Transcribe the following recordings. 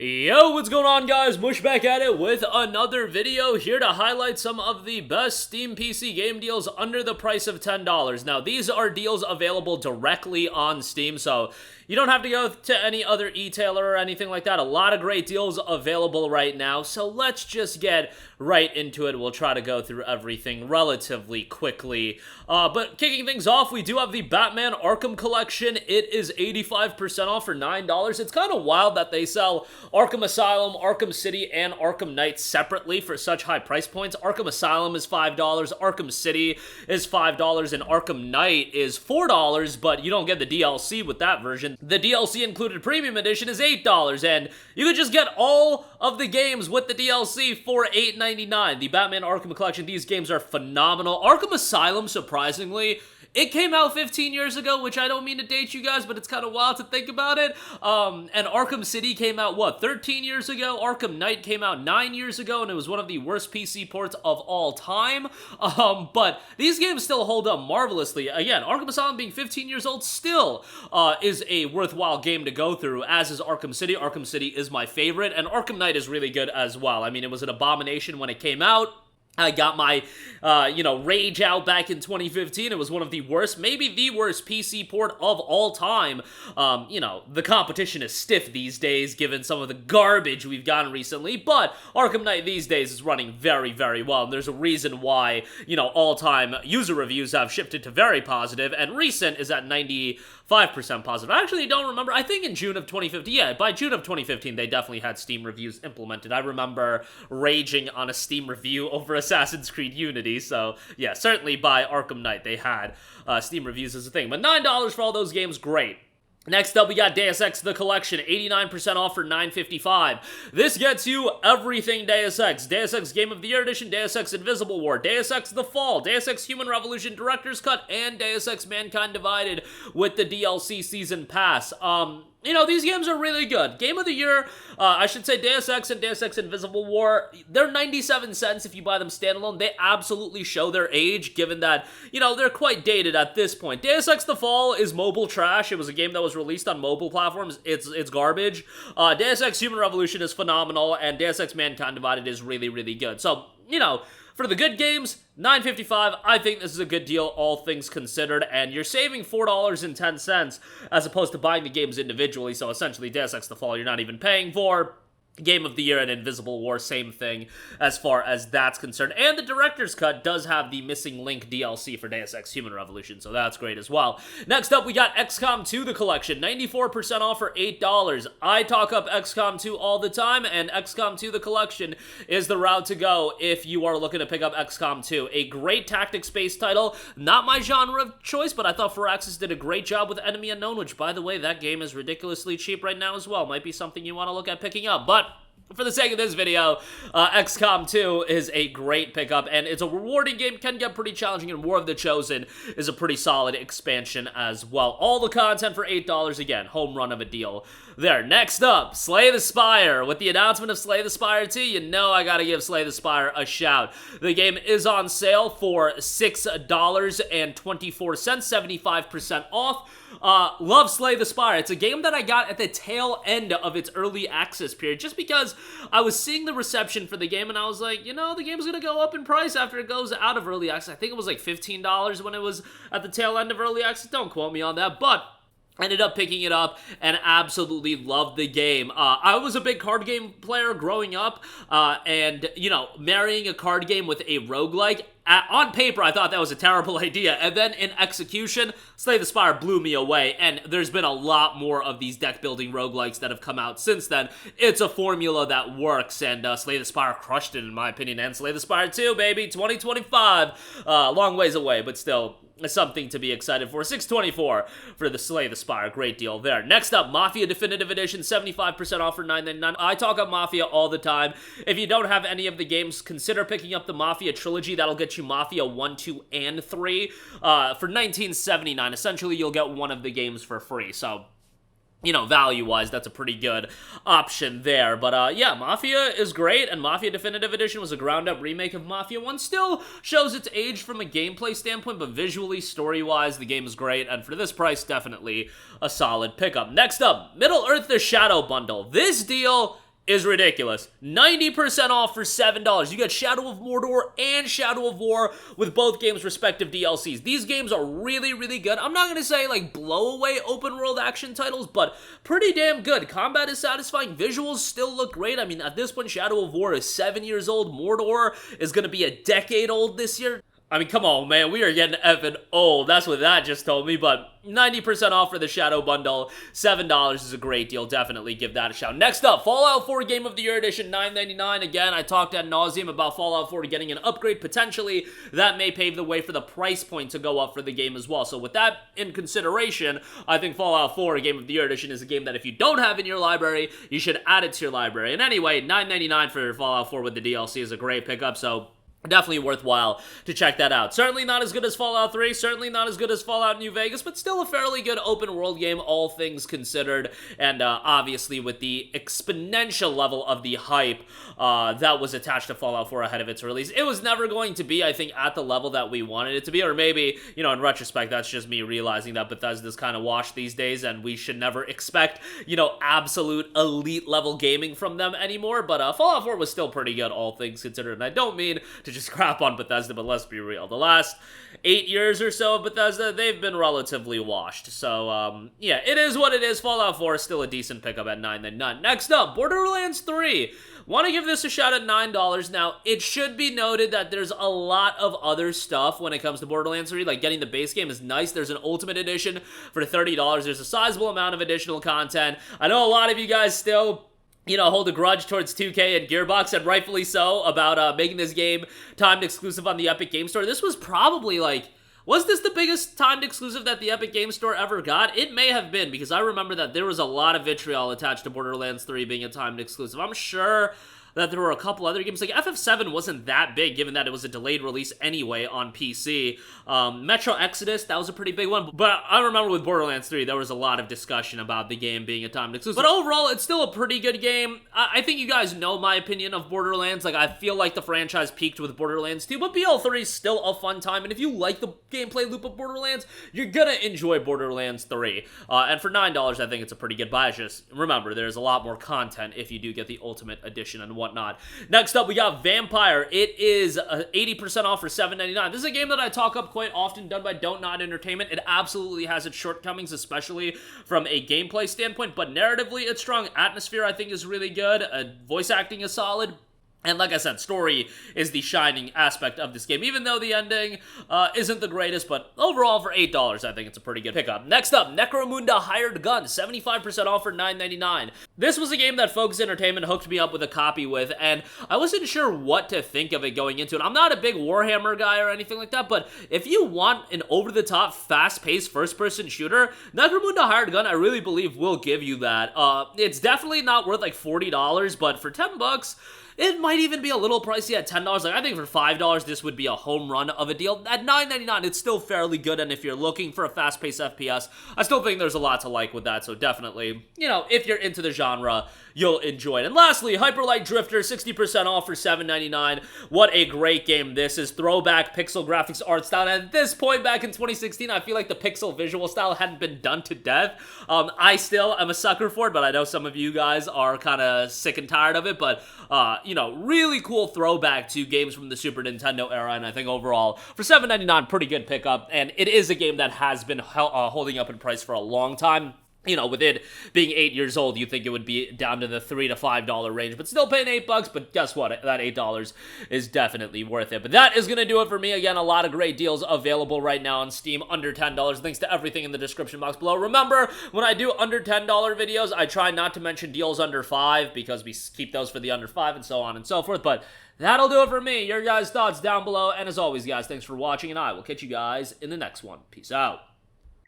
Yo, what's going on, guys? Mush back at it with another video here to highlight some of the best Steam PC game deals under the price of $10. Now, these are deals available directly on Steam, so you don't have to go to any other e-tailer or anything like that. A lot of great deals available right now, so let's just get right into it. We'll try to go through everything relatively quickly. But kicking things off, we do have the Batman Arkham Collection. It is 85% off for $9. It's kind of wild that they sell Arkham Asylum, Arkham City, and Arkham Knight separately for such high price points. Arkham Asylum is $5, Arkham City is $5, and Arkham Knight is $4, but you don't get the DLC with that version. The DLC included Premium Edition is $8, and you could just get all of the games with the DLC for $8.99. The Batman Arkham Collection, these games are phenomenal. Arkham Asylum, surprisingly, it came out 15 years ago, which I don't mean to date you guys, but it's kind of wild to think about it. And Arkham City came out, 13 years ago? Arkham Knight came out 9 years ago, and it was one of the worst PC ports of all time. But these games still hold up marvelously. Again, Arkham Asylum being 15 years old still is a worthwhile game to go through, as is Arkham City. Arkham City is my favorite, and Arkham Knight is really good as well. I mean, it was an abomination when it came out. I got my, rage out back in 2015. It was one of the worst, maybe the worst PC port of all time. The competition is stiff these days, given some of the garbage we've gotten recently, but Arkham Knight these days is running very, very well, and there's a reason why, all-time user reviews have shifted to very positive, and recent is at 95% positive. I actually don't remember. I think in June of 2015, yeah, by June of 2015, they definitely had Steam reviews implemented. I remember raging on a Steam review over Assassin's Creed Unity, so yeah, certainly by Arkham Knight, they had Steam reviews as a thing. But $9 for all those games, great. Next up, we got Deus Ex The Collection, 89% off for $9.55. This gets you everything Deus Ex. Deus Ex Game of the Year Edition, Deus Ex Invisible War, Deus Ex The Fall, Deus Ex Human Revolution Director's Cut, and Deus Ex Mankind Divided with the DLC Season Pass. These games are really good. Game of the Year, I should say Deus Ex and Deus Ex Invisible War, they're 97 cents if you buy them standalone. They absolutely show their age, given that, they're quite dated at this point. Deus Ex The Fall is mobile trash. It was a game that was released on mobile platforms. It's garbage. Deus Ex Human Revolution is phenomenal, and Deus Ex Mankind Divided is really, really good. So, for the good games, $9.55, I think this is a good deal, all things considered, and you're saving $4.10 as opposed to buying the games individually, so essentially Deus Ex The Fall you're not even paying for. Game of the Year and Invisible War, same thing as far as that's concerned. And the Director's Cut does have the Missing Link DLC for Deus Ex Human Revolution, so that's great as well. Next up, we got XCOM 2 The Collection, 94% off for $8. I talk up XCOM 2 all the time, and XCOM 2 The Collection is the route to go if you are looking to pick up XCOM 2. A great tactics-based title, not my genre of choice, but I thought Firaxis did a great job with Enemy Unknown, which, by the way, that game is ridiculously cheap right now as well. Might be something you want to look at picking up, but for the sake of this video, XCOM 2 is a great pickup, and it's a rewarding game, can get pretty challenging, and War of the Chosen is a pretty solid expansion as well. All the content for $8, again, home run of a deal there. Next up, Slay the Spire. With the announcement of Slay the Spire 2, I gotta give Slay the Spire a shout. The game is on sale for $6.24, 75% off. Love Slay the Spire. It's a game that I got at the tail end of its early access period, just because I was seeing the reception for the game, and I was like, the game's gonna go up in price after it goes out of early access. I think it was like $15 when it was at the tail end of early access. Don't quote me on that, but ended up picking it up and absolutely loved the game. I was a big card game player growing up, and, marrying a card game with a roguelike, on paper, I thought that was a terrible idea, and then in execution, Slay the Spire blew me away, and there's been a lot more of these deck-building roguelikes that have come out since then. It's a formula that works, and Slay the Spire crushed it, in my opinion, and Slay the Spire 2, baby, 2025. Long ways away, but still, something to be excited for. $6.24 for the Slay the Spire. Great deal there. Next up, Mafia Definitive Edition, 75% off for $9.99. I talk up Mafia all the time. If you don't have any of the games, consider picking up the Mafia Trilogy. That'll get you Mafia 1, 2, and 3 for $19.79. Essentially, you'll get one of the games for free. So, value-wise, that's a pretty good option there. But, yeah, Mafia is great, and Mafia Definitive Edition was a ground-up remake of Mafia 1. Still shows its age from a gameplay standpoint, but visually, story-wise, the game is great, and for this price, definitely a solid pickup. Next up, Middle-earth: The Shadow Bundle. This deal is ridiculous. 90% off for $7. You get Shadow of Mordor and Shadow of War with both games' respective DLCs. These games are really, really good. I'm not going to say, like, blow away open world action titles, but pretty damn good. Combat is satisfying. Visuals still look great. I mean, at this point, Shadow of War is 7 years old. Mordor is going to be a decade old this year. I mean, come on, man, we are getting effing old. That's what that just told me, but 90% off for the Shadow Bundle. $7 is a great deal. Definitely give that a shout. Next up, Fallout 4 Game of the Year Edition, $9.99. Again, I talked ad nauseum about Fallout 4 getting an upgrade, potentially. That may pave the way for the price point to go up for the game as well. So with that in consideration, I think Fallout 4 Game of the Year Edition is a game that if you don't have in your library, you should add it to your library. And anyway, $9.99 for Fallout 4 with the DLC is a great pickup, so definitely worthwhile to check that out. Certainly not as good as Fallout 3, certainly not as good as Fallout New Vegas, but still a fairly good open world game, all things considered, and obviously with the exponential level of the hype that was attached to Fallout 4 ahead of its release. It was never going to be, I think, at the level that we wanted it to be, or maybe, you know, in retrospect, that's just me realizing that Bethesda's kind of washed these days, and we should never expect, you know, absolute elite level gaming from them anymore, but Fallout 4 was still pretty good, all things considered, and I don't mean to just crap on Bethesda, but let's be real. The last 8 years or so of Bethesda, they've been relatively washed. So, yeah, it is what it is. Fallout 4 is still a decent pickup at $9.99. Next up, Borderlands 3. Want to give this a shout at $9. Now, it should be noted that there's a lot of other stuff when it comes to Borderlands 3. Like, getting the base game is nice. There's an Ultimate Edition for $30. There's a sizable amount of additional content. I know a lot of you guys still, you know, hold a grudge towards 2K and Gearbox, and rightfully so, about making this game timed exclusive on the Epic Game Store. This was probably, like, was this the biggest timed exclusive that the Epic Game Store ever got? It may have been, because I remember that there was a lot of vitriol attached to Borderlands 3 being a timed exclusive. I'm sure that there were a couple other games, like FF7 wasn't that big, given that it was a delayed release anyway on PC. Metro Exodus, that was a pretty big one, but I remember with Borderlands 3, there was a lot of discussion about the game being a timed exclusive. But overall, it's still a pretty good game. I think you guys know my opinion of Borderlands. Like, I feel like the franchise peaked with Borderlands 2, but BL3 is still a fun time, and if you like the gameplay loop of Borderlands, you're gonna enjoy Borderlands 3. And for $9, I think it's a pretty good buy. Just remember, there's a lot more content if you do get the Ultimate Edition and whatnot. Next up, we got Vampyr. It is 80% off for $7.99. This is a game that I talk up quite often, done by Don't Nod Entertainment. It absolutely has its shortcomings, especially from a gameplay standpoint, but narratively, it's strong. Atmosphere, I think, is really good. Voice acting is solid. And like I said, story is the shining aspect of this game, even though the ending isn't the greatest, but overall for $8, I think it's a pretty good pickup. Next up, Necromunda Hired Gun, 75% off for $9.99. This was a game that Focus Entertainment hooked me up with a copy with, and I wasn't sure what to think of it going into it. I'm not a big Warhammer guy or anything like that, but if you want an over-the-top, fast-paced first-person shooter, Necromunda Hired Gun, I really believe, will give you that. It's definitely not worth like $40, but for $10, it might even be a little pricey at $10. Like, I think for $5, this would be a home run of a deal. At $9.99, it's still fairly good, and if you're looking for a fast-paced FPS, I still think there's a lot to like with that, so definitely, you know, if you're into the genre, you'll enjoy it. And lastly, Hyper Light Drifter, 60% off for $7.99. What a great game this is. Throwback pixel graphics art style, and at this point back in 2016, I feel like the pixel visual style hadn't been done to death. I still am a sucker for it, but I know some of you guys are kind of sick and tired of it, but you know, really cool throwback to games from the Super Nintendo era, and I think overall, for $7.99, pretty good pickup, and it is a game that has been holding up in price for a long time. You know, with it being 8 years old, you think it would be down to the $3 to $5 range, but still paying $8, but guess what? That $8 is definitely worth it. But that is going to do it for me. Again, a lot of great deals available right now on Steam, under $10. Thanks to everything in the description box below. Remember, when I do under $10 videos, I try not to mention deals under $5, because we keep those for the under $5 and so on and so forth, but that'll do it for me. Your guys' thoughts down below, and as always, guys, thanks for watching, and I will catch you guys in the next one. Peace out.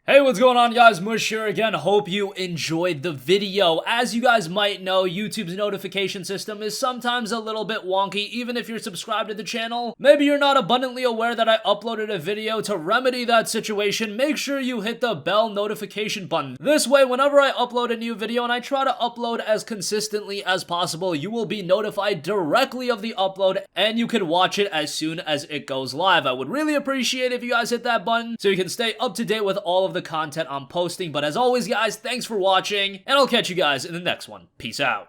Hey, what's going on, guys? Mush here again. Hope you enjoyed the video. As you guys might know, YouTube's notification system is sometimes a little bit wonky, even if you're subscribed to the channel. Maybe you're not abundantly aware that I uploaded a video. To remedy that situation, make sure you hit the bell notification button. This way, whenever I upload a new video, and I try to upload as consistently as possible, you will be notified directly of the upload, and you can watch it as soon as it goes live. I would really appreciate if you guys hit that button so you can stay up to date with all of the content I'm posting. But as always, guys, thanks for watching, and I'll catch you guys in the next one. Peace out.